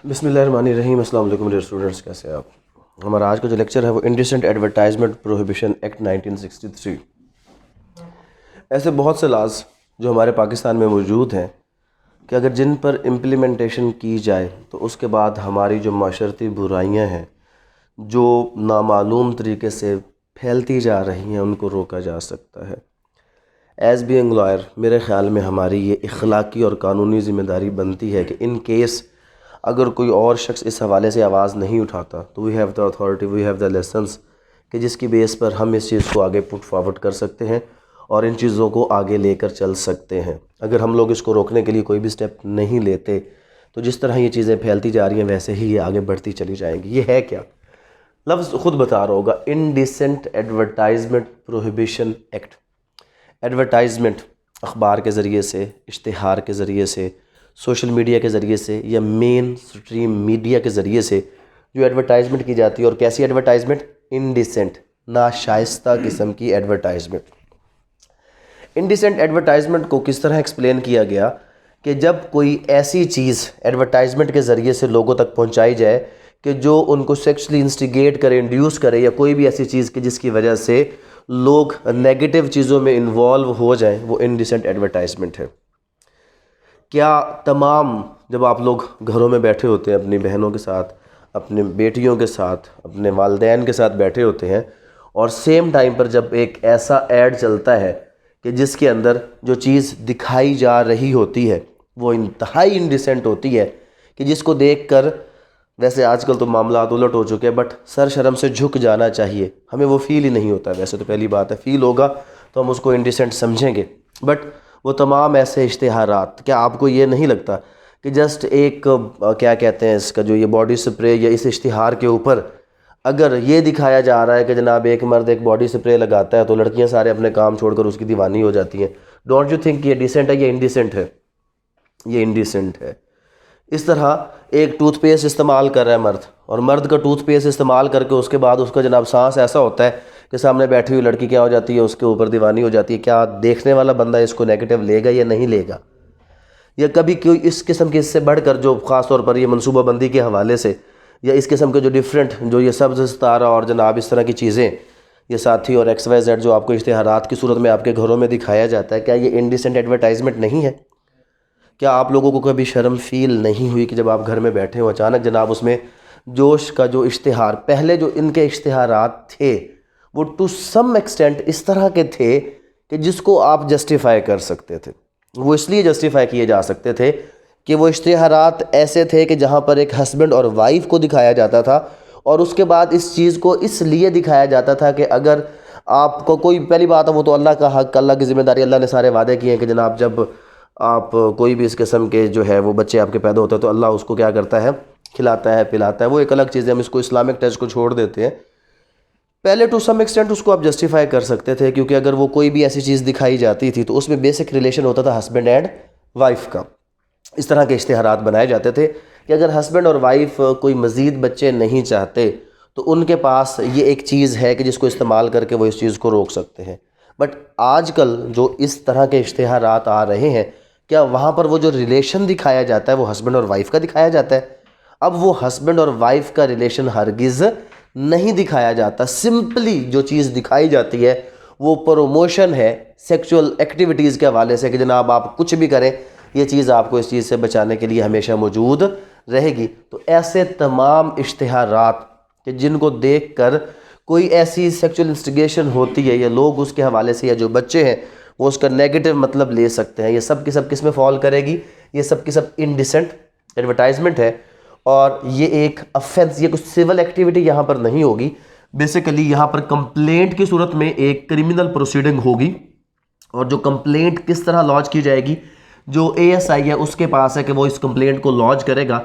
बिस्मिल्लाहिर्रहमानिर्रहीम। अस्सलाम वालेकुम डियर स्टूडेंट्स, कैसे हैं आप। हमारा आज का जो लेक्चर है वो इंडिसेंट एडवर्टाइजमेंट प्रोहिबिशन एक्ट 1963। ऐसे बहुत से लाज जो हमारे पाकिस्तान में मौजूद हैं कि अगर जिन पर इम्प्लीमेंटेशन की जाए तो उसके बाद हमारी जो माशरती बुराइयां हैं जो नामालूम तरीके से फैलती जा रही हैं उनको रोका जा सकता है। एज़ बीइंग लॉयर मेरे ख़्याल में हमारी ये इखलाकी और कानूनी ज़िम्मेदारी बनती है कि इन केस अगर कोई और शख्स इस हवाले से आवाज़ नहीं उठाता तो we have the authority, we have the lessons कि जिसकी बेस पर हम इस चीज़ को आगे पुट फॉरवर्ड कर सकते हैं और इन चीज़ों को आगे लेकर चल सकते हैं। अगर हम लोग इसको रोकने के लिए कोई भी स्टेप नहीं लेते तो जिस तरह ये चीज़ें फैलती जा रही हैं वैसे ही ये आगे बढ़ती चली जाएंगी। ये है क्या? लफ्ज़ ख़ुद बता रहा होगा, indecent advertisement prohibition act. Advertisement अखबार के ज़रिए से, इश्तिहार के ज़रिए से, सोशल मीडिया के ज़रिए से या मेन स्ट्रीम मीडिया के ज़रिए से जो एडवर्टाइजमेंट की जाती है। और कैसी एडवर्टाइजमेंट? इंडिसेंट, नाशाइस्ता किस्म की एडवर्टाइजमेंट। इंडिसेंट एडवर्टाइजमेंट को किस तरह एक्सप्लेन किया गया कि जब कोई ऐसी चीज़ एडवर्टाइजमेंट के ज़रिए से लोगों तक पहुंचाई जाए कि जो उनको सेक्सुअली इंस्टिगेट करे, इंड्यूस करे, या कोई भी ऐसी चीज़ कि जिसकी वजह से लोग नेगेटिव चीज़ों में इन्वॉल्व हो जाएं, वो इंडिसेंट एडवर्टाइजमेंट है। क्या तमाम जब आप लोग घरों में बैठे होते हैं अपनी बहनों के साथ, अपने बेटियों के साथ, अपने वालिदैन के साथ बैठे होते हैं और सेम टाइम पर जब एक ऐसा ऐड चलता है कि जिसके अंदर जो चीज़ दिखाई जा रही होती है वो इंतहाई इंडिसेंट होती है कि जिसको देखकर वैसे आजकल तो मामला उलट हो चुके हैं, बट सर शर्म से झुक जाना चाहिए। हमें वो फील ही नहीं होता। वैसे तो पहली बात है, फील होगा तो हम उसको इंडिसेंट समझेंगे, बट वो तमाम ऐसे इश्तिहारात, क्या आपको ये नहीं लगता कि जस्ट एक क्या कहते हैं इसका, जो ये बॉडी स्प्रे या इस इश्तिहार के ऊपर अगर ये दिखाया जा रहा है कि जनाब एक मर्द एक बॉडी स्प्रे लगाता है तो लड़कियां सारे अपने काम छोड़कर उसकी दीवानी हो जाती हैं। डोंट यू थिंक ये डिसेंट है? ये इंडिसेंट है, ये इंडिसेंट है। इस तरह एक टूथपेस्ट इस्तेमाल कर रहा है मर्द, और मर्द का टूथपेस्ट इस्तेमाल करके उसके बाद उसका जनाब सांस ऐसा होता है कि सामने बैठी हुई लड़की क्या हो जाती है, उसके ऊपर दीवानी हो जाती है। क्या देखने वाला बंदा इसको नेगेटिव लेगा या नहीं लेगा? या कभी कोई इस किस्म के, इससे बढ़कर जो ख़ास तौर पर ये मनसूबाबंदी के हवाले से या इस किस्म के जो डिफरेंट, जो ये सब्ज़ सितारा और जनाब इस तरह की चीज़ें, ये साथी और XYZ जो आपको इश्तिहारात की सूरत में आपके घरों में दिखाया जाता है, क्या ये इंडिसेंट एडवर्टाइजमेंट नहीं है? क्या आप लोगों को कभी शर्म फील नहीं हुई कि जब आप घर में बैठे हो अचानक जनाब उसमें जोश का जो इश्तिहार, पहले जो इनके इश्तिहारात थे वो टू सम एक्सटेंट इस तरह के थे कि जिसको आप जस्टिफाई कर सकते थे। वो इसलिए जस्टिफाई किए जा सकते थे कि वो इश्तिहारात ऐसे थे कि जहाँ पर एक हस्बैंड और वाइफ को दिखाया जाता था, और उसके बाद इस चीज़ को इसलिए दिखाया जाता था कि अगर आपको कोई, पहली बात है वो तो अल्लाह का हक, अल्लाह की ज़िम्मेदारी, अल्लाह ने सारे वादे किए हैं कि जनाब जब आप कोई भी इस किस्म के जो है वो बच्चे आपके पैदा होते हैं तो अल्लाह उसको क्या करता है, खिलाता है, पिलाता है। वो एक अलग चीज़ है, हम इसको इस्लामिक टच को छोड़ देते हैं। पहले टू सम एक्सटेंट उसको आप जस्टिफाई कर सकते थे, क्योंकि अगर वो कोई भी ऐसी चीज़ दिखाई जाती थी तो उसमें बेसिक रिलेशन होता था हस्बैंड एंड वाइफ का। इस तरह के इश्तिहारात बनाए जाते थे कि अगर हस्बैंड और वाइफ कोई मज़ीद बच्चे नहीं चाहते तो उनके पास ये एक चीज़ है कि जिसको इस्तेमाल करके वो इस चीज़ को रोक सकते हैं। बट आजकल जो इस तरह के इश्तिहारात आ रहे हैं, क्या वहाँ पर वो जो रिलेशन दिखाया जाता है वो हस्बैंड और वाइफ का दिखाया जाता है? अब वो हस्बैंड और वाइफ का रिलेशन हरगिज़ नहीं दिखाया जाता। सिंपली जो चीज़ दिखाई जाती है वो प्रमोशन है सेक्सुअल एक्टिविटीज़ के हवाले से कि जनाब आप कुछ भी करें, ये चीज़ आपको इस चीज़ से बचाने के लिए हमेशा मौजूद रहेगी। तो ऐसे तमाम इश्तिहारात कि जिनको देख कर कोई ऐसी सेक्सुअल इंस्टिगेशन होती है या लोग उसके हवाले से, या जो बच्चे हैं वो उसका नेगेटिव मतलब ले सकते हैं, ये सब की सब किस में फॉल करेगी? ये सब की सब इंडिसेंट एडवर्टाइजमेंट है। और ये एक अफेंस, ये कुछ सिविल एक्टिविटी यहाँ पर नहीं होगी। बेसिकली यहाँ पर कंप्लेंट की सूरत में एक क्रिमिनल प्रोसीडिंग होगी, और जो कंप्लेंट किस तरह लॉन्च की जाएगी, जो ASI है उसके पास है कि वो इस कंप्लेंट को लॉन्च करेगा।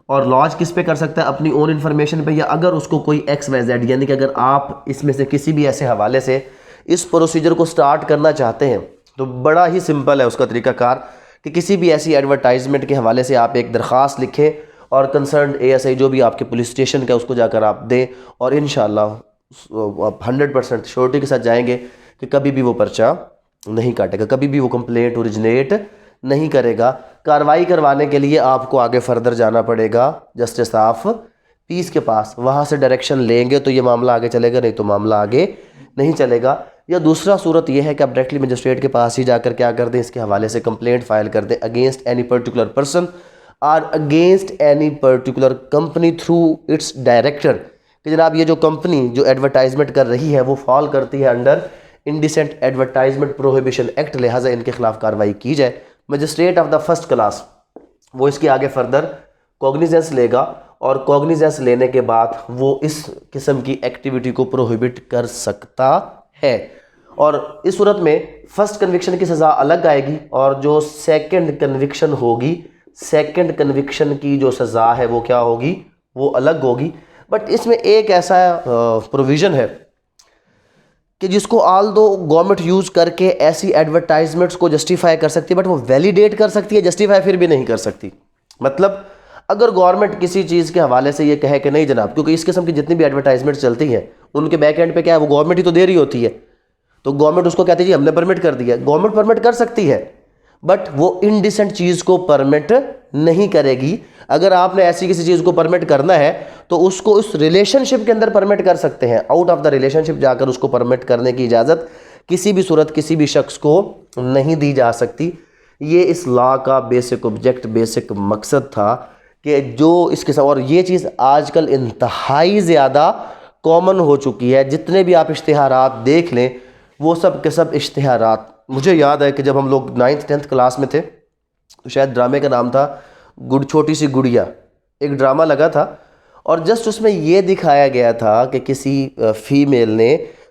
और लॉन्च किस पे कर सकता है? अपनी ओन इन्फॉर्मेशन पे, या अगर उसको कोई XYZ, यानी कि अगर आप इसमें से किसी भी ऐसे हवाले से इस प्रोसीजर को स्टार्ट करना चाहते हैं तो बड़ा ही सिंपल है उसका तरीकाकार कि किसी भी ऐसी एडवर्टाइजमेंट के हवाले से आप एक दरख्वास्त लिखें और कंसर्न ASI जो भी आपके पुलिस स्टेशन का उसको जाकर आप दें, और इंशाल्लाह आप 100% श्योरिटी के साथ जाएंगे कि कभी भी वो पर्चा नहीं काटेगा, कभी भी वो कंप्लेंट ओरिजिनेट नहीं करेगा। कार्रवाई करवाने के लिए आपको आगे फर्दर जाना पड़ेगा जस्टिस ऑफ पीस के पास, वहाँ से डायरेक्शन लेंगे तो ये मामला आगे चलेगा, नहीं तो मामला आगे नहीं चलेगा। या दूसरा सूरत ये है कि आप डायरेक्टली मजिस्ट्रेट के पास ही जाकर क्या कर दें, इसके हवाले से कंप्लेंट फाइल कर दें अगेंस्ट एनी पर्टिकुलर पर्सन और against any particular company through it's director, कि जनाब ये जो कंपनी जो एडवर्टाइजमेंट कर रही है वो फॉल करती है under indecent advertisement prohibition act, लिहाजा इनके खिलाफ कार्रवाई की जाए। Magistrate of the first class वो इसके आगे फर्दर कॉग्निजेंस लेगा और कॉग्निजेंस लेने के बाद वो इस किस्म की एक्टिविटी को प्रोहिबिट कर सकता है। और इस सूरत में फर्स्ट कन्विक्शन की सज़ा अलग आएगी और जो सेकंड कन्विक्शन होगी, सेकंड कन्विक्शन की जो सज़ा है वो क्या होगी, वो अलग होगी। बट इसमें एक ऐसा प्रोविज़न है कि जिसको ऑल दो गवर्नमेंट यूज़ करके ऐसी एडवर्टाइजमेंट्स को जस्टिफाई कर सकती है, बट वो वैलिडेट कर सकती है, जस्टिफाई फिर भी नहीं कर सकती। मतलब अगर गवर्नमेंट किसी चीज़ के हवाले से ये कहे कि नहीं जनाब, क्योंकि इस किस्म की जितनी भी एडवर्टाइजमेंट्स चलती हैं उनके बैक एंड पे क्या है, वो गवर्नमेंट ही तो दे रही होती है, तो गवर्नमेंट उसको कहती है जी हमने परमिट कर दिया। गवर्नमेंट परमिट कर सकती है बट वो इनडिसेंट चीज़ को परमिट नहीं करेगी। अगर आपने ऐसी किसी चीज़ को परमिट करना है तो उसको उस रिलेशनशिप के अंदर परमिट कर सकते हैं, आउट ऑफ द रिलेशनशिप जाकर उसको परमिट करने की इजाज़त किसी भी सूरत किसी भी शख्स को नहीं दी जा सकती। ये इस लॉ का बेसिक ऑब्जेक्ट, बेसिक मकसद था कि जो इसके साथ, और ये चीज़ आजकल इंतहाई ज़्यादा कॉमन हो चुकी है। जितने भी आप इश्तिहारात देख लें वो सब के सब इश्तिहारात, मुझे याद है कि जब हम लोग 9th 10th क्लास में थे तो शायद ड्रामे का नाम था छोटी सी गुड़िया, एक ड्रामा लगा था और जस्ट उसमें ये दिखाया गया था कि किसी फीमेल ने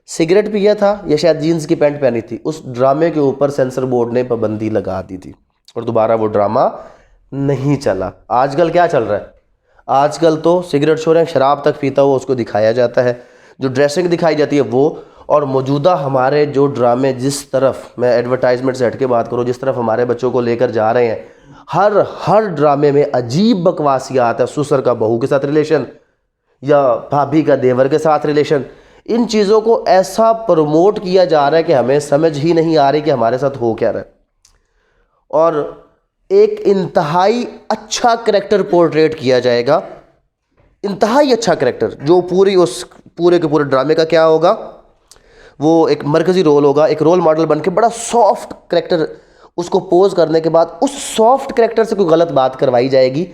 सिगरेट पिया था या शायद जीन्स की पैंट पहनी थी। उस ड्रामे के ऊपर सेंसर बोर्ड ने पाबंदी लगा दी थी और दोबारा वो ड्रामा नहीं चला। आजकल क्या चल रहा है, आजकल तो सिगरेट छोड़ें शराब तक पीता हुआ उसको दिखाया जाता है, जो ड्रेसिंग दिखाई जाती है वो। और मौजूदा हमारे जो ड्रामे जिस तरफ, मैं एडवर्टाइजमेंट से हट के बात करूँ, जिस तरफ हमारे बच्चों को लेकर जा रहे हैं, हर ड्रामे में अजीब बकवासियात है। ससुर का बहू के साथ रिलेशन या भाभी का देवर के साथ रिलेशन, इन चीज़ों को ऐसा प्रमोट किया जा रहा है कि हमें समझ ही नहीं आ रही कि हमारे साथ हो क्या रहा है। और एक इंतहाई अच्छा करैक्टर पोर्ट्रेट किया जाएगा, इंतहाई अच्छा करैक्टर, जो पूरे के पूरे ड्रामे का क्या होगा, वो एक मरकज़ी रोल होगा, एक रोल मॉडल बन के बड़ा सॉफ्ट करैक्टर उसको पोज करने के बाद उस सॉफ्ट करैक्टर से कोई गलत बात करवाई जाएगी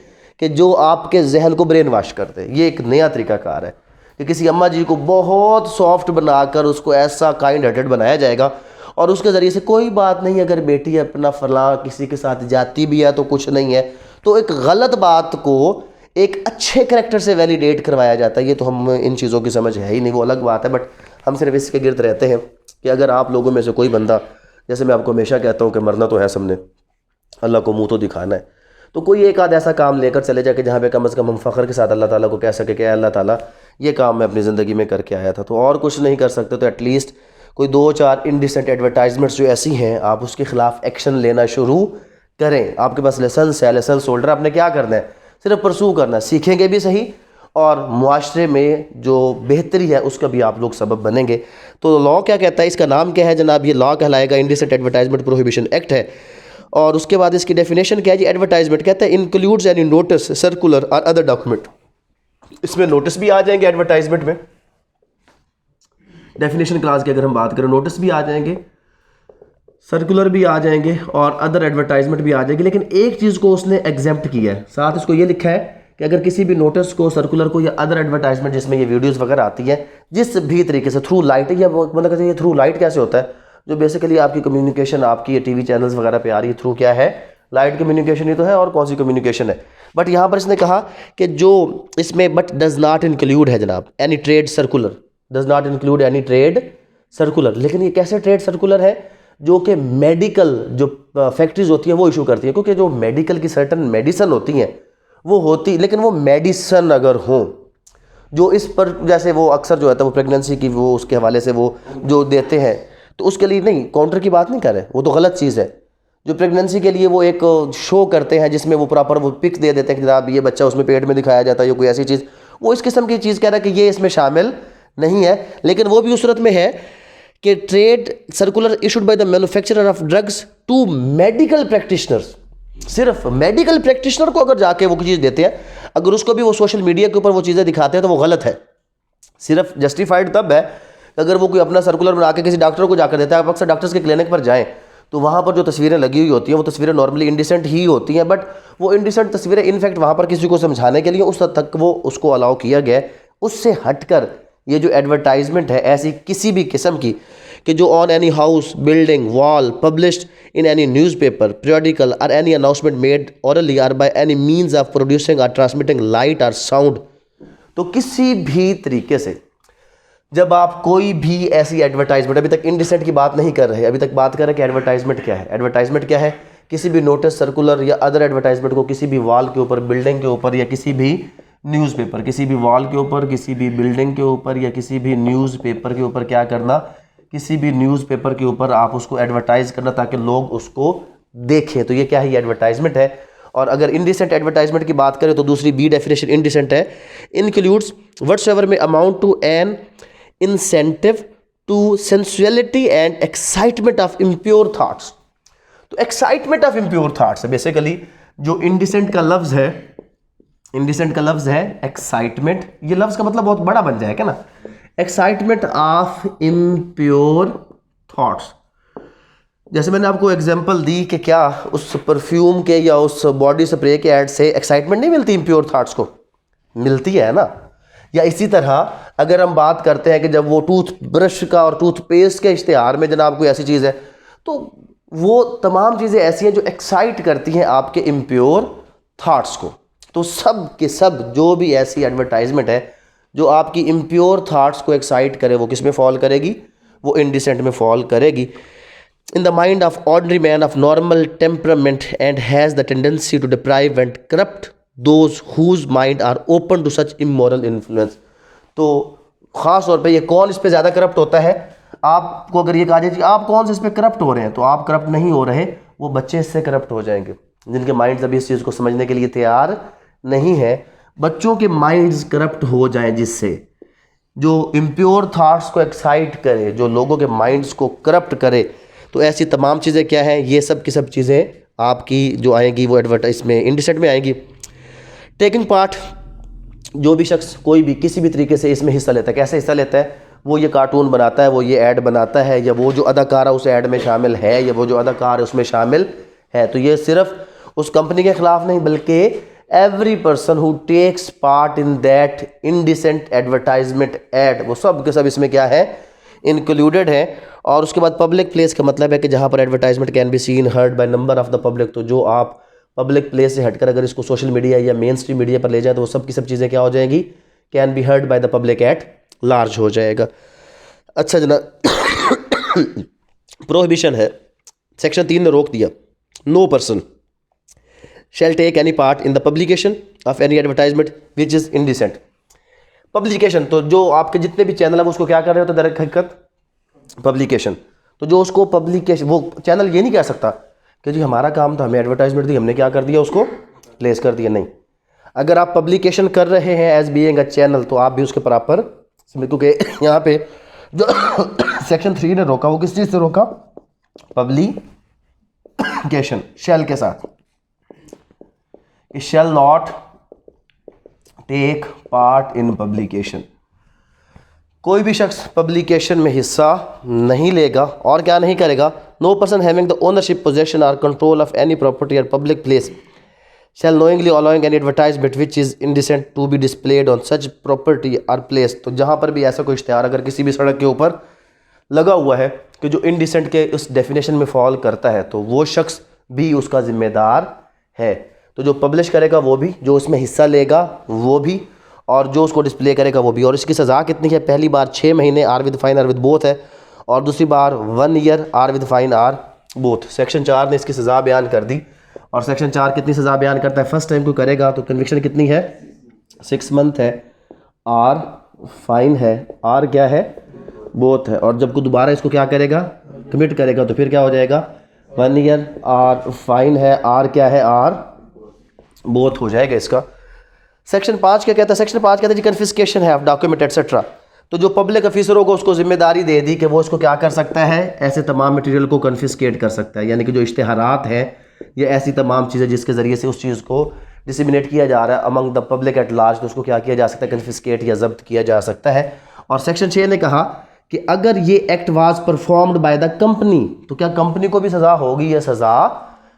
कि जो आपके जहन को ब्रेन वॉश कर दे। ये एक नया तरीकाकार है कि किसी अम्मा जी को बहुत सॉफ्ट बनाकर उसको ऐसा काइंड हार्टेड बनाया जाएगा और उसके ज़रिए से कोई बात नहीं, अगर बेटी अपना फलां किसी के साथ जाती भी है तो कुछ नहीं है, तो एक गलत बात को एक अच्छे करैक्टर से वैलिडेट करवाया जाता है। ये तो हम इन चीज़ों की समझ है ही नहीं, वो अलग बात है। बट हम सिर्फ इसके गिर्द रहते हैं कि अगर आप लोगों में से कोई बंदा, जैसे मैं आपको हमेशा कहता हूँ कि मरना तो है सबने, अल्लाह को मुंह तो दिखाना है, तो कोई एक आध ऐसा काम लेकर चले जाके जहाँ पे कम अज़ कम हम फ़ख्र के साथ अल्लाह ताला को कह सके कि अल्लाह ताला ये काम मैं अपनी ज़िंदगी में करके आया था। तो और कुछ नहीं कर सकते तो एटलीस्ट कोई 2-4 इनडिसेंट एडवर्टाइजमेंट्स जो ऐसी हैं, आप उसके ख़िलाफ़ एक्शन लेना शुरू करें। आपके पास लाइसेंस है, लाइसेंस होल्डर, आपने क्या करना है, सिर्फ परसू करना है, सीखेंगे भी सही और मुआशरे में जो बेहतरी है उसका भी आप लोग सबब बनेंगे। तो लॉ क्या कहता है, इसका नाम क्या है जनाब, ये लॉ कहलाएगा इंडिसेंट एडवर्टाइजमेंट प्रोहिबिशन एक्ट है। और उसके बाद इसकी डेफिनेशन क्या है जी, एडवर्टाइजमेंट कहता है इंक्लूड्स एनी नोटिस, सर्कुलर और अदर डॉक्यूमेंट। इसमें नोटिस भी आ जाएंगे एडवर्टाइजमेंट में, डेफिनेशन क्लास की अगर हम बात करें, नोटिस भी आ जाएंगे, सर्कुलर भी आ जाएंगे और अदर एडवर्टाइजमेंट भी आ जाएगी। लेकिन एक चीज़ को उसने एग्जेम्प्ट किया है, साथ इसको ये लिखा है कि अगर किसी भी नोटिस को, सर्कुलर को या अदर एडवर्टाइजमेंट जिसमें ये वीडियोस वगैरह आती है, जिस भी तरीके से थ्रू लाइट, या मतलब कहते हैं थ्रू लाइट कैसे होता है, जो बेसिकली आपकी कम्युनिकेशन आपकी ये टीवी चैनल्स वगैरह पे आ रही है, थ्रू क्या है, लाइट कम्युनिकेशन ही तो है, और कौन सी कम्युनिकेशन है। बट यहाँ पर इसने कहा कि जो इसमें बट डज नॉट इंक्लूड है जनाब any trade circular, does not include any trade circular. लेकिन ये कैसे ट्रेड सर्कुलर है, जो कि मेडिकल जो फैक्ट्रीज होती हैं वो इशू करती हैं, क्योंकि जो मेडिकल की सर्टन मेडिसन होती हैं वो होती, लेकिन वो मेडिसन अगर हो जो इस पर, जैसे वो अक्सर जो है वो प्रेगनेंसी की वो उसके हवाले से वो जो देते हैं, तो उसके लिए नहीं, काउंटर की बात नहीं कर रहे, वो तो गलत चीज़ है। जो प्रेगनेंसी के लिए वो एक शो करते हैं जिसमें वो प्रॉपर वो पिक दे देते हैं कि जनाब ये बच्चा उसमें पेट में दिखाया जाता है या कोई ऐसी चीज़, वो इस किस्म की चीज़ कह रहा है कि ये इसमें शामिल नहीं है। लेकिन वो भी उस सूरत में है कि trade circular issued by the manufacturer of drugs to medical practitioners, सिर्फ मेडिकल प्रैक्टिशनर को अगर जाके वो चीज़ देते हैं, अगर उसको भी वो सोशल मीडिया के ऊपर वो चीज़ें दिखाते हैं तो वो गलत है। सिर्फ जस्टिफाइड तब है अगर वो कोई अपना सर्कुलर बना के किसी डॉक्टर को जाकर देता है। आप अक्सर डॉक्टर्स के क्लिनिक पर जाएं तो वहाँ पर जो तस्वीरें लगी हुई होती हैं वो तस्वीरें नॉर्मली इंडिसेंट ही होती हैं, बट वो इंडिसेंट तस्वीरें इनफैक्ट वहाँ पर किसी को समझाने के लिए उस हद तक वो उसको अलाउ किया गया है। उससे हटकर ये जो एडवर्टाइजमेंट है ऐसी किसी भी किस्म की कि जो on any house, building, wall, published in any newspaper, periodical or any announcement made orally or by any means of producing or transmitting light or sound, तो किसी भी तरीके से जब आप कोई भी ऐसी एडवर्टाइजमेंट, अभी तक इंडिसेंट की बात नहीं कर रहे, अभी तक बात कर रहे हैं कि एडवर्टाइजमेंट क्या है। एडवर्टाइजमेंट क्या है? किसी भी नोटिस, सर्कुलर या अदर एडवर्टाइजमेंट को किसी भी वॉल के ऊपर, बिल्डिंग के ऊपर या किसी भी न्यूज़पेपर, किसी भी वॉल के ऊपर, किसी भी बिल्डिंग के ऊपर या किसी भी न्यूज़पेपर के ऊपर क्या करना, किसी भी न्यूज़पेपर के ऊपर आप उसको एडवर्टाइज करना ताकि लोग उसको देखें। तो ये क्या है? ये एडवर्टाइजमेंट है। और अगर इंडिसेंट एडवर्टाइजमेंट की बात करें तो दूसरी बी डेफिनेशन इंडिसेंट है, includes whatsoever may amount to an incentive to sensuality and excitement of impure thoughts. तो एक्साइटमेंट ऑफ इम्प्योर थाट्स है बेसिकली जो इंडिसेंट का लफ्ज है, इंडिसेंट का लफ्ज है एक्साइटमेंट। ये लफ्ज का मतलब बहुत बड़ा बन जाएगा ना, एक्साइटमेंट ऑफ इम्प्योर थॉट्स। जैसे मैंने आपको एग्जांपल दी कि क्या उस परफ्यूम के या उस बॉडी स्प्रे के ऐड से एक्साइटमेंट नहीं मिलती इम्प्योर थॉट्स को? मिलती है ना। या इसी तरह अगर हम बात करते हैं कि जब वो टूथब्रश का और टूथपेस्ट के इश्तिहार में जनाब कोई ऐसी चीज़ है, तो वो तमाम चीज़ें ऐसी हैं जो एक्साइट करती हैं आपके इम्प्योर थॉट्स को। तो सब के सब जो भी ऐसी एडवर्टाइजमेंट है जो आपकी इम्प्योर थॉट्स को एक्साइट करे, वो किस में फॉल करेगी? वो इंडिसेंट में फॉल करेगी। In the mind of ordinary man of normal temperament and has the tendency to deprive and corrupt those whose mind are open to such immoral influence. तो ख़ास तौर पे ये कौन इस पे ज़्यादा करप्ट होता है? आपको अगर ये कहा जाए कि आप कौन से इस पे करप्ट हो रहे हैं, तो आप करप्ट नहीं हो रहे, वो बच्चे इससे करप्ट हो जाएंगे जिनके माइंड्स अभी इस चीज़ को समझने के लिए तैयार नहीं है। बच्चों के माइंड्स करप्ट हो जाएं जिससे जो इम्प्योर थॉट्स को एक्साइट करे, जो लोगों के माइंड्स को करप्ट करे। तो ऐसी तमाम चीज़ें क्या हैं? ये सब की सब चीज़ें आपकी जो आएंगी वो एडवर्टाइज में इंडिसेंट में आएंगी। टेकिंग पार्ट, जो भी शख्स कोई भी किसी भी तरीके से इसमें हिस्सा लेता है, कैसे हिस्सा लेता है? वो ये कार्टून बनाता है, वो ये ऐड बनाता है, या वो जो अदाकारा उस ऐड में शामिल है, या वो जो अदाकार उसमें शामिल है, तो ये सिर्फ उस कंपनी के ख़िलाफ़ नहीं बल्कि every person who takes part in that indecent advertisement ad, वो सब के सब इसमें क्या है? इंक्लूडेड है। और उसके बाद पब्लिक प्लेस का मतलब है कि जहाँ पर advertisement can be seen heard by number of the public. तो जो आप पब्लिक प्लेस से हटकर अगर इसको सोशल मीडिया या मेन स्ट्रीम मीडिया पर ले जाए तो वो सब की सब चीज़ें क्या हो जाएंगी? Can be heard by the public at large हो जाएगा। अच्छा जनाब, प्रोहिबिशन है, सेक्शन 3 ने रोक दिया, no person shall take any part in the publication of any advertisement which is indecent। Publication तो जो आपके जितने भी चैनल है उसको क्या कर रहे हो? तो दर हकीकत पब्लिकेशन। तो जो उसको पब्लिकेशन, वो चैनल ये नहीं कह सकता कि जी हमारा काम था, हमें एडवर्टाइजमेंट दी, हमने क्या कर दिया? उसको प्लेस कर दिया। नहीं, अगर आप पब्लिकेशन कर रहे हैं एज बीइंग अ चैनल तो आप भी उसके बराबर, क्योंकि यहाँ पे जो सेक्शन 3 ने रोका वो किस चीज़ से रोका? पब्लिकेशन शैल के साथ, shall not take part in publication. कोई भी शख्स पब्लिकेशन में हिस्सा नहीं लेगा और क्या नहीं करेगा? No person having the ownership, possession और कंट्रोल ऑफ एनी प्रॉपर्टी और public place shall knowingly allowing any advertisement which is indecent to be displayed on such property और प्लेस। तो जहाँ पर भी ऐसा कोई इश्तिहार अगर किसी भी सड़क के ऊपर लगा हुआ है कि जो इंडिसेंट के उस डेफिनेशन में फॉल करता है तो वो शख्स भी उसका जिम्मेदार है। तो जो पब्लिश करेगा वो भी, जो उसमें हिस्सा लेगा वो भी, और जो उसको डिस्प्ले करेगा वो भी। और इसकी सज़ा कितनी है? पहली बार 6 महीने or with fine or with both है, और दूसरी बार 1 year or with fine or both. Section 4 ने इसकी सज़ा बयान कर दी। और सेक्शन 4 कितनी सज़ा बयान करता है? फर्स्ट टाइम को करेगा तो कन्विक्शन कितनी है? 6 मंथ है, आर फाइन है, आर क्या है? बोथ है। और जब को दोबारा इसको क्या करेगा? कमिट करेगा तो फिर क्या हो जाएगा? 1 ईयर, आर फाइन है, आर क्या है? आर बोथ हो जाएगा इसका। सेक्शन 5 क्या कहता है? सेक्शन 5 कहता है जी कन्फिस्केशन है ऑफ डॉक्यूमेंट एटसेट्रा। तो जो पब्लिक ऑफिसरों को उसको जिम्मेदारी दे दी कि वो उसको क्या कर सकता है, ऐसे तमाम मटेरियल को कन्फिस्केट कर सकता है, यानी कि जो इश्तिहारात हैं ये ऐसी तमाम चीज़ें जिसके ज़रिए से उस चीज़ को डिसिमिनेट किया जा रहा है among the public at large, तो उसको क्या किया जा सकता है, कन्फिस्केट या जब्त किया जा सकता है। और सेक्शन 6 ने कहा कि अगर ये act was performed by the company, तो क्या कंपनी को भी सज़ा होगी या सज़ा,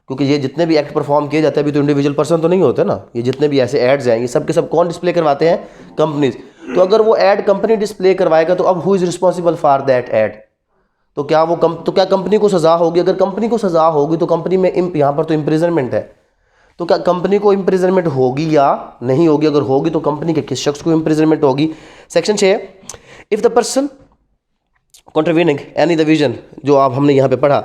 क्योंकि ये जितने भी एक्ट परफॉर्म किए जाते हैं अभी तो इंडिविजुअल पर्सन तो नहीं होते ना, ये जितने भी ऐसे एड्स हैं ये सब के सब कौन डिस्प्ले करवाते हैं, कंपनीज। तो अगर वो एड कंपनी डिस्प्ले करवाएगा तो अब who is responsible for that ad, तो क्या वो तो क्या कंपनी को सज़ा होगी? अगर कंपनी को सज़ा होगी तो कंपनी में यहाँ पर तो इम्प्रिजनमेंट है, तो क्या कंपनी को इम्प्रिजनमेंट होगी या नहीं होगी? अगर होगी तो कंपनी के किस शख्स को इम्प्रिजनमेंट होगी? Section 6, if the person contravening any division, जो आप हमने यहाँ पे पढ़ा,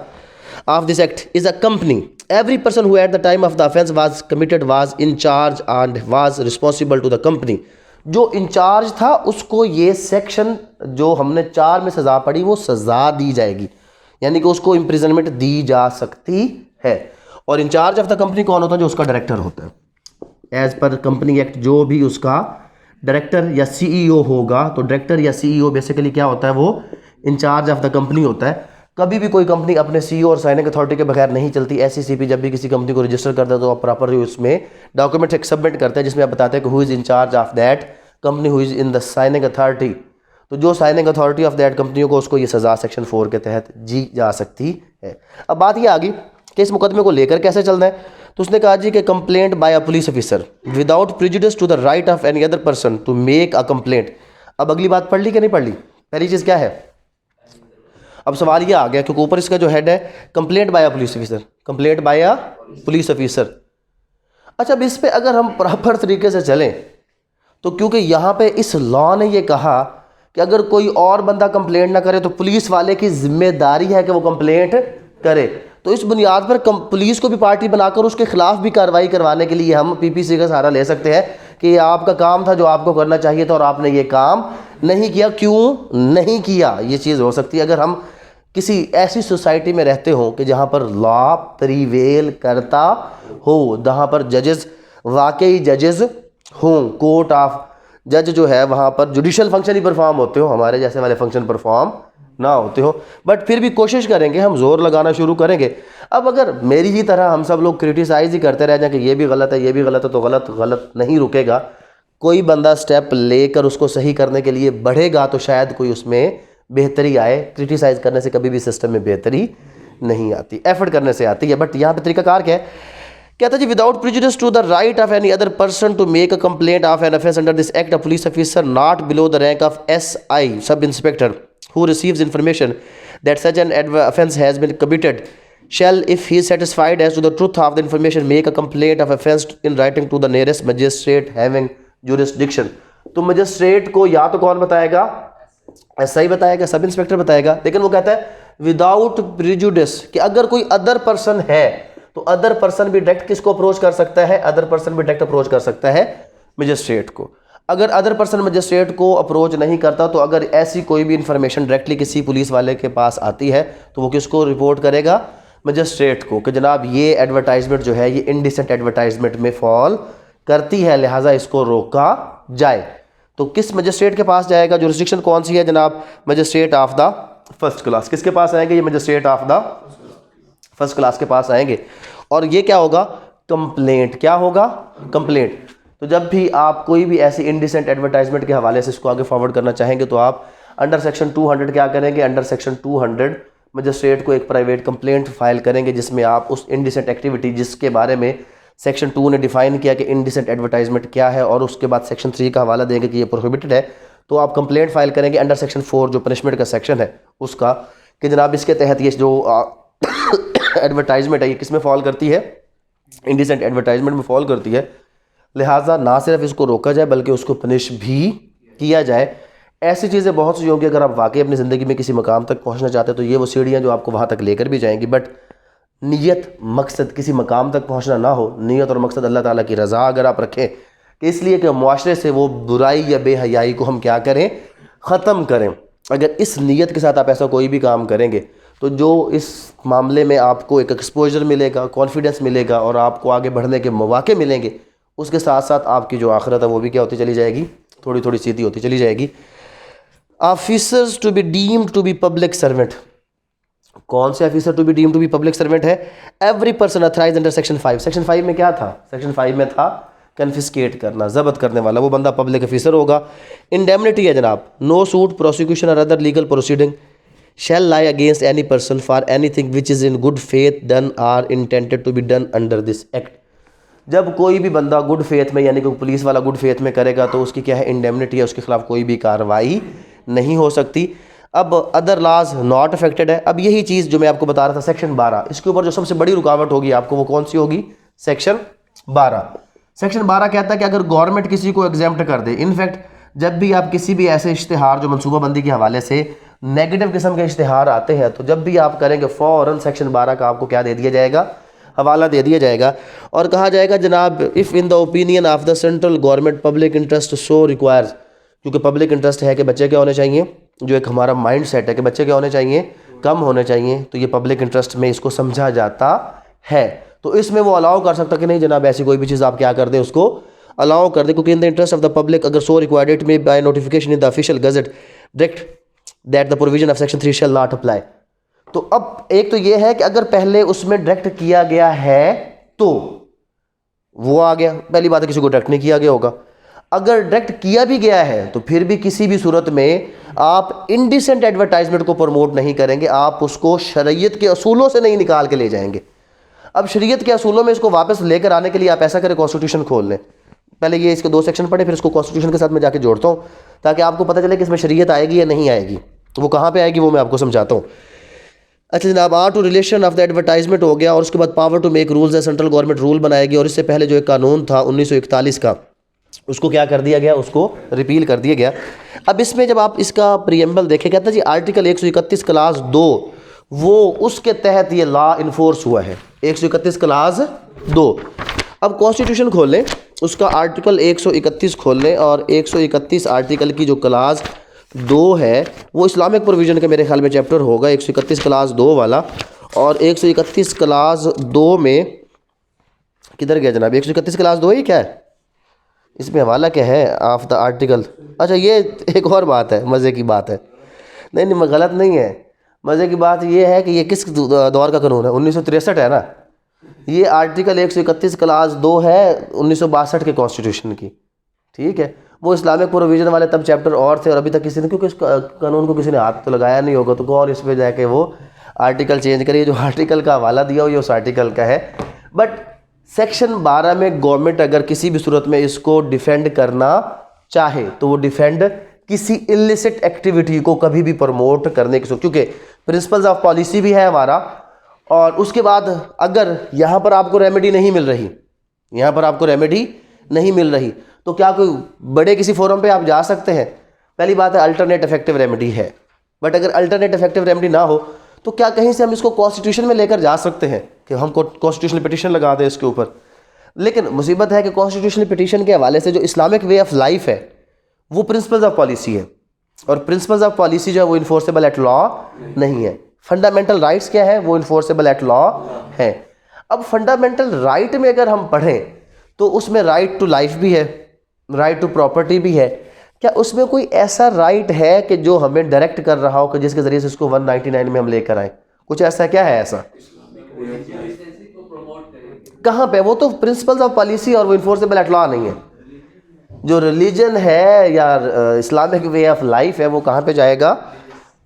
of this act is a company, every person who at the time of the offence was committed was in charge and was responsible to the company. जो in charge था उसको ये सेक्शन जो हमने 4 में सज़ा पड़ी वो सज़ा दी जाएगी, यानी कि उसको इम्प्रिजनमेंट दी जा सकती है। और इंचार्ज ऑफ द कंपनी कौन होता है? जो उसका डायरेक्टर होता है। एज पर कंपनी एक्ट जो भी उसका डायरेक्टर या सीईओ होगा, तो डायरेक्टर या सीईओ बेसिकली क्या होता है, वो इंचार्ज ऑफ द कंपनी होता है। कभी भी कोई कंपनी अपने सीईओ और साइनिंग अथॉरिटी के बगैर नहीं चलती। एससीसीपी जब भी किसी कंपनी को रजिस्टर करता है तो आप प्रॉपर उसमें डॉक्यूमेंट एक सबमिट करते हैं जिसमें आप बताते हैं कि who is in charge of that company, who is in the signing authority. तो जो साइनिंग अथॉरिटी ऑफ दैट कंपनियों को उसको ये सज़ा सेक्शन 4 के तहत दी जा सकती है। अब बात ये आ गई कि इस मुकदमे को लेकर कैसे चलना है। तो उसने कहा जी कि complaint by a police officer without prejudice to the right of any other person to make a complaint. अब अगली बात पढ़ ली कि नहीं पढ़ ली? पहली चीज़ क्या है? अब सवाल ये आ गया क्योंकि ऊपर इसका जो हेड है complaint by a police officer, complaint by a police officer. अच्छा, अब इस पे अगर हम प्रॉपर तरीके से चलें तो क्योंकि यहाँ पे इस लॉ ने ये कहा कि अगर कोई और बंदा कंप्लेंट ना करे तो पुलिस वाले की जिम्मेदारी है कि वो कंप्लेंट करे, तो इस बुनियाद पर पुलिस को भी पार्टी बनाकर उसके खिलाफ भी कार्रवाई करवाने के लिए हम पीपीसी का सहारा ले सकते हैं कि ये आपका काम था जो आपको करना चाहिए था और आपने ये काम नहीं किया। क्यों नहीं किया? ये चीज़ हो सकती है अगर हम किसी ऐसी सोसाइटी में रहते हों कि जहाँ पर लॉ प्रिवेल करता हो, जहाँ पर जजेस वाकई जजेस हों, कोर्ट ऑफ जज जो है वहाँ पर जुडिशल फंक्शन ही परफॉर्म होते हो, हमारे जैसे वाले फंक्शन परफॉर्म ना होते हो, बट फिर भी कोशिश करेंगे, हम जोर लगाना शुरू करेंगे। अब अगर मेरी ही तरह हम सब लोग क्रिटिसाइज ही करते रह जाएं कि ये भी गलत है, ये भी गलत है, तो गलत गलत नहीं रुकेगा। कोई बंदा स्टेप लेकर उसको सही करने के लिए बढ़ेगा तो शायद कोई उसमें बेहतरी आए। क्रिटिसाइज करने से कभी भी सिस्टम में बेहतरी नहीं आती, एफर्ट करने से आती है। बट यहाँ पे तरीकाकार क्या है? कहता जी without prejudice to the right of any other person to make a complaint of an offence under this act, a police officer not below the rank of SI sub inspector who receives information that such an offence has been committed shall, if he is satisfied as to the truth of the information, make a complaint of offence in writing to the nearest magistrate having jurisdiction। तो magistrate को या तो कौन बताएगा? SI बताएगा, sub inspector बताएगा। लेकिन वो कहता है विदाउट प्रिजुडिस कि अगर कोई अदर पर्सन है तो अदर पर्सन भी डायरेक्ट किसको अप्रोच कर सकता है? अदर पर्सन भी डायरेक्ट अप्रोच कर सकता है मजिस्ट्रेट को। अगर अदर पर्सन मजिस्ट्रेट को अप्रोच नहीं करता तो अगर ऐसी कोई भी इंफॉर्मेशन डायरेक्टली किसी पुलिस वाले के पास आती है तो वो किसको रिपोर्ट करेगा? मजिस्ट्रेट को, कि जनाब ये एडवर्टाइजमेंट जो है ये इनडिसेंट एडवर्टाइजमेंट में फॉल करती है, लिहाजा इसको रोका जाए। तो किस मजिस्ट्रेट के पास जाएगा? जुरिस्डिक्शन कौन सी है जनाब? Magistrate of the first class. किसके पास आएंगे? ये magistrate of the first class के पास आएंगे। और ये क्या होगा? कंप्लेंट। क्या होगा? कंप्लेंट। तो जब भी आप कोई भी ऐसी इनडिसेंट एडवर्टाइजमेंट के हवाले से इसको आगे फॉरवर्ड करना चाहेंगे तो आप अंडर सेक्शन 200 क्या करेंगे? अंडर सेक्शन 200 मजिस्ट्रेट को एक प्राइवेट कंप्लेंट फाइल करेंगे जिसमें आप उस इनडिसेंट एक्टिविटी जिसके बारे में सेक्शन 2 ने डिफाइन किया कि इनडिसेंट एडवर्टाइजमेंट क्या है और उसके बाद सेक्शन 3 का हवाला देंगे कि ये प्रोहिबिटेड है, तो आप कंप्लेंट फाइल करेंगे अंडर सेक्शन 4 जो पनिशमेंट का सेक्शन है उसका, कि जनाब इसके तहत ये जो एडवर्टाइजमेंट है ये किस में फॉल करती है? इनडिसेंट एडवर्टाइजमेंट में फॉल करती है। लिहाजा ना सिर्फ इसको रोका जाए बल्कि उसको पनिश भी किया जाए। ऐसी चीज़ें बहुत सी होंगी। अगर आप वाकई अपनी ज़िंदगी में किसी मकाम तक पहुंचना चाहते हैं तो ये वो सीढ़ियाँ जो आपको वहाँ तक लेकर भी जाएंगी, बट नीयत मकसद किसी मकाम तक पहुंचना ना हो, नीयत और मकसद अल्लाह ताला की रज़ा अगर आप रखें कि इसलिए कि मुआशरे से वो बुराई या बेहयाई को हम क्या करें? ख़त्म करें। अगर इस नीयत के साथ आप ऐसा कोई भी काम करेंगे तो जो इस मामले में आपको एक एक्सपोजर मिलेगा, कॉन्फिडेंस मिलेगा और आपको आगे बढ़ने के मौके मिलेंगे, उसके साथ साथ आपकी जो आखिरत है वो भी क्या होती चली जाएगी? थोड़ी थोड़ी सीधी होती चली जाएगी। Officers to be deemed to be public servant. कौन से officer to be deemed to be public servant है? Every person authorise under section 5। Section 5 में क्या था? सेक्शन 5 में था कन्फिस्केट करना, जब्त करने वाला, वो बंदा पब्लिक ऑफिसर होगा। इंडेमनिटी है जनाब, नो सूट, प्रोसिक्यूशन और other legal proceeding shall lie against any person for anything which is in good faith done or intended to be done under this act. जब कोई भी बंदा गुड फेथ में, यानी कि पुलिस वाला गुड फेथ में करेगा तो उसकी क्या है? इंडेमनिटी है, उसके खिलाफ कोई भी कार्रवाई नहीं हो सकती। अब अदर लॉज नॉट अफेक्टेड है। अब यही चीज़ जो मैं आपको बता रहा था सेक्शन 12, इसके ऊपर जो सबसे बड़ी रुकावट होगी आपको, वो कौन सी होगी? सेक्शन 12। सेक्शन 12 कहता है कि अगर गवर्नमेंट किसी को एग्जेम्प्ट कर दे, इनफैक्ट जब भी आप किसी भी ऐसे इश्तिहार जो मनसूबाबंदी के हवाले से नेगेटिव किस्म के इश्तिहार आते हैं, तो जब भी आप करेंगे फ़ौरन सेक्शन 12 का आपको क्या दे दिया जाएगा? हवाला दे दिया जाएगा और कहा जाएगा जनाब, if in the opinion of the central government public interest so requires, क्योंकि पब्लिक इंटरेस्ट है कि बच्चे क्या होने चाहिए, जो एक हमारा माइंड सेट है कि बच्चे क्या होने चाहिए? कम होने चाहिए, तो ये पब्लिक इंटरेस्ट में इसको समझा जाता है। तो इसमें वो अलाउ कर सकता कि नहीं जनाब, ऐसी कोई भी चीज़ आप क्या कर दें, उसको अलाउ कर दें, क्योंकि in the interest of the public अगर सो रिक्वायर्ड इट में by notification in the official gazette direct that the provision of section 3 shall not apply. तो अब एक तो ये है कि अगर पहले उसमें डायरेक्ट किया गया है तो वो आ गया, पहली बात है किसी को डायरेक्ट नहीं किया गया होगा। अगर डायरेक्ट किया भी गया है तो फिर भी किसी भी सूरत में आप इंडिसेंट एडवर्टाइजमेंट को प्रमोट नहीं करेंगे, आप उसको शरीयत के असूलों से नहीं निकाल के ले जाएंगे। अब शरीयत के असूलों में इसको वापस लेकर आने के लिए आप ऐसा करें, कॉन्स्टिट्यूशन खोल लें। पहले ये इसके 2 सेक्शन पढ़े, फिर इसको कॉन्स्टिट्यूशन के साथ मैं जाके जोड़ता हूँ ताकि आपको पता चले कि इसमें शरीयत आएगी या नहीं आएगी। वो कहाँ पर आएगी वो मैं आपको समझाता हूँ। अच्छा जनाब, or to relation of the advertisement हो गया और उसके बाद पावर टू मेक रूल्स है, सेंट्रल गवर्नमेंट रूल बनाएगी। और इससे पहले जो एक कानून था 1941 का, उसको क्या कर दिया गया? उसको रिपील कर दिया गया। अब इसमें जब आप इसका प्रीएम्बल देखें, कहता है जी आर्टिकल 131 क्लास 2, वो उसके तहत ये लॉ इन्फोर्स हुआ है। 131 क्लास 2। अब कॉन्स्टिट्यूशन खोल लें, उसका आर्टिकल 131 खोल लें और 131 आर्टिकल की जो क्लास 2 है वो इस्लामिक प्रोविज़न के मेरे ख्याल में चैप्टर होगा 131 क्लास 2 वाला। और 131 क्लास 2 में किधर गया जनाब? 131 क्लास 2 ही क्या है? इसमें हवाला क्या है ऑफ द आर्टिकल? अच्छा ये एक और बात है, मज़े की बात है। नहीं नहीं गलत नहीं है, मज़े की बात ये है कि ये किस दौर का कानून है? 1963 है ना। ये आर्टिकल 131 क्लास 2 है 1962 के कॉन्स्टिट्यूशन की, ठीक है। वो इस्लामिक प्रोविज़न वाले तब चैप्टर और थे और अभी तक किसी ने, क्योंकि इस कानून को किसी ने हाथ तो लगाया नहीं होगा, तो कौन इस पर जाके वो आर्टिकल चेंज करिए। जो आर्टिकल का हवाला दिया हो ये उस आर्टिकल का है। बट सेक्शन 12 में गवर्नमेंट अगर किसी भी सूरत में इसको डिफेंड करना चाहे तो वो डिफेंड किसी इलिसिट एक्टिविटी को कभी भी प्रमोट करने की, क्योंकि प्रिंसिपल्स ऑफ पॉलिसी भी है हमारा। और उसके बाद अगर यहाँ पर आपको रेमेडी नहीं मिल रही, यहाँ पर आपको रेमेडी नहीं मिल रही, तो क्या कोई बड़े किसी फोरम पे आप जा सकते हैं? पहली बात है अल्टरनेट इफेक्टिव रेमेडी है, बट अगर अल्टरनेट इफेक्टिव रेमेडी ना हो तो क्या कहीं से हम इसको कॉन्स्टिट्यूशन में लेकर जा सकते हैं कि हम कॉन्स्टिट्यूशनल पिटीशन लगा दें इसके ऊपर? लेकिन मुसीबत है कि कॉन्स्टिट्यूशनल पिटीशन के हवाले से जो इस्लामिक वे ऑफ लाइफ है वो प्रिंसिपल्स ऑफ पॉलिसी है, और प्रिंसिपल्स ऑफ पॉलिसी जो है वो इन्फोर्सेबल एट लॉ नहीं है। फंडामेंटल राइट्स क्या है? वो इन्फोर्सेबल एट लॉ है। अब फंडामेंटल राइट में अगर हम पढ़ें तो उसमें राइट टू लाइफ भी है, राइट टू प्रॉपर्टी भी है। क्या उसमें कोई ऐसा राइट है कि जो हमें डायरेक्ट कर रहा हो कि जिसके ज़रिए से इसको 199 में हम लेकर आए? कुछ ऐसा क्या है? ऐसा कहाँ पे? वो तो प्रिंसिपल्स ऑफ पॉलिसी और वो इन्फोर्सेबल एट लॉ नहीं है। जो रिलीजन है या इस्लामिक वे ऑफ लाइफ है वो कहाँ पे जाएगा?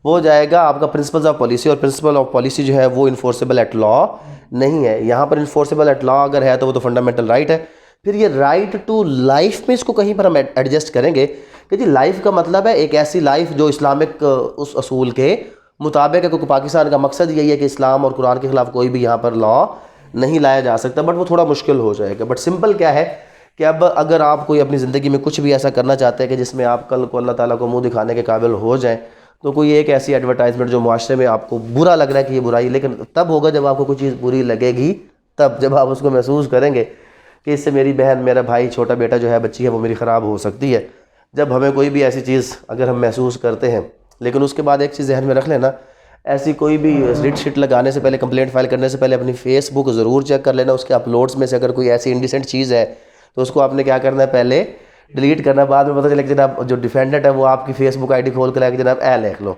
वो जाएगा आपका प्रिंसिपल्स ऑफ पॉलिसी, और प्रिंसिपल ऑफ पॉलिसी जो है वो इन्फोर्सेबल एट लॉ नहीं है। यहाँ पर इन्फोर्सेबल एट लॉ अगर है तो वो तो फंडामेंटल राइट है। फिर ये राइट टू लाइफ में इसको कहीं पर हम एडजस्ट करेंगे कि जी लाइफ का मतलब है एक ऐसी लाइफ जो इस्लामिक उस असूल के मुताबिक है, क्योंकि पाकिस्तान का मकसद यही है कि इस्लाम और कुरान के ख़िलाफ़ कोई भी यहाँ पर लॉ नहीं लाया जा सकता। बट वो थोड़ा मुश्किल हो जाएगा। बट सिंपल क्या है कि अब अगर आप कोई अपनी ज़िंदगी में कुछ भी ऐसा करना चाहते हैं कि जिसमें आप कल को अल्लाह ताला को मुंह दिखाने के काबिल हो जाएं, तो कोई एक ऐसी एडवर्टाइजमेंट जो मुआशरे में आपको बुरा लग रहा है कि ये बुराई, लेकिन तब होगा जब आपको कोई चीज़ बुरी लगेगी, तब जब आप उसको महसूस करेंगे कि इससे मेरी बहन, मेरा भाई, छोटा बेटा जो है, बच्ची है, वो मेरी ख़राब हो सकती है। जब हमें कोई भी ऐसी चीज़ अगर हम महसूस करते हैं, लेकिन उसके बाद एक चीज़ ज़हन में रख लेना, ऐसी कोई भी रिट शीट लगाने से पहले, कंप्लेंट फाइल करने से पहले अपनी फेसबुक ज़रूर चेक कर लेना। उसके अपलोड्स में से अगर कोई ऐसी इंडिसेंट चीज़ है तो उसको आपने क्या करना है, पहले डिलीट करना, बाद में पता चले कि जनाब जो डिफेंडेंट है वो आपकी फेसबुक आईडी खोल कर लाके जनाब लिख लो,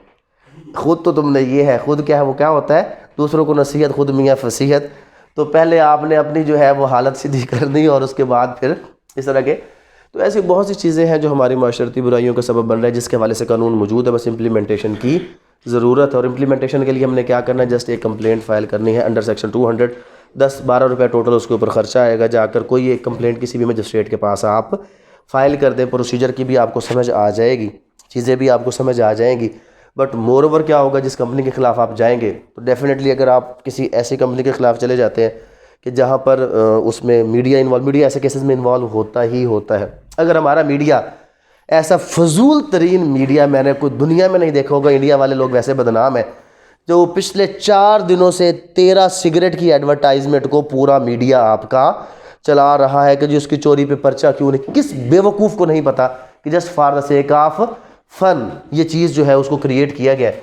खुद तो तुमने ये है, खुद क्या है वो क्या होता है, दूसरों को नसीहत खुद मियाँ फसीहत। तो पहले आपने अपनी जो है वो हालत सीधी करनी और उसके बाद फिर इस तरह के। तो ऐसी बहुत सी चीज़ें हैं जो हमारी माशरती बुराइयों का सबब बन रहा है, जिसके हवाले से कानून मौजूद है, बस इम्प्लीमेंटेशन की ज़रूरत है। और इम्प्लीमेंटेशन के लिए हमने क्या करना है, जस्ट एक कंप्लेंट फ़ाइल करनी है अंडर सेक्शन 200, 10-12 रुपये टोटल उसके ऊपर ख़र्चा आएगा। जाकर कोई एक कंप्लेंट किसी भी मजिस्ट्रेट के पास आप फ़ाइल कर दें, प्रोसीजर की भी आपको समझ आ जाएगी, चीज़ें भी आपको समझ आ जाएंगी। बट मोर ओवर क्या होगा, जिस कंपनी के ख़िलाफ़ आप जाएंगे तो डेफिनेटली अगर आप किसी ऐसी कंपनी के ख़िलाफ़ चले जाते हैं कि जहाँ पर उसमें मीडिया ऐसे केसेस में इन्वॉल्व होता ही होता है। अगर हमारा मीडिया ऐसा फजूल तरीन मीडिया मैंने कोई दुनिया में नहीं देखा होगा, इंडिया वाले लोग वैसे बदनाम है, जो पिछले 4 दिनों से 13 सिगरेट की एडवर्टाइजमेंट को पूरा मीडिया आपका चला रहा है कि जी उसकी चोरी पे पर्चा क्यों नहीं। किस बेवकूफ़ को नहीं पता कि just for the sake of fun ये चीज़ जो है उसको क्रिएट किया गया है।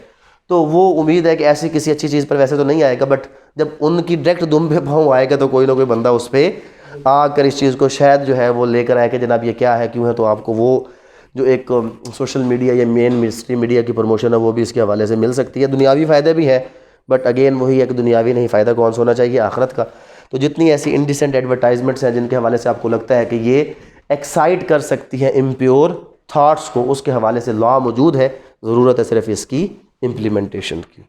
तो वो उम्मीद है कि ऐसी किसी अच्छी चीज़ पर वैसे तो नहीं आएगा, बट जब उनकी डायरेक्ट दुम पे पाँव आएगा तो कोई ना कोई बंदा उस पर आकर इस चीज़ को शायद जो है वो लेकर आए कि जनाब ये क्या है, क्यों है। तो आपको वो जो एक सोशल मीडिया या मेन मिस्ट्री मीडिया की प्रमोशन है वो भी इसके हवाले से मिल सकती है। दुनियावी फ़ायदे भी हैं, बट अगेन वही है कि दुनियावी नहीं, फ़ायदा कौन सा होना चाहिए, आखिरत का। तो जितनी ऐसी इंडिसेंट एडवर्टाइजमेंट्स हैं जिनके हवाले से आपको लगता है कि ये एक्साइट कर सकती है इम्प्योर थाट्स को, उसके हवाले से लॉ मौजूद है, ज़रूरत है सिर्फ इसकी इम्प्लीमेंटेशन की।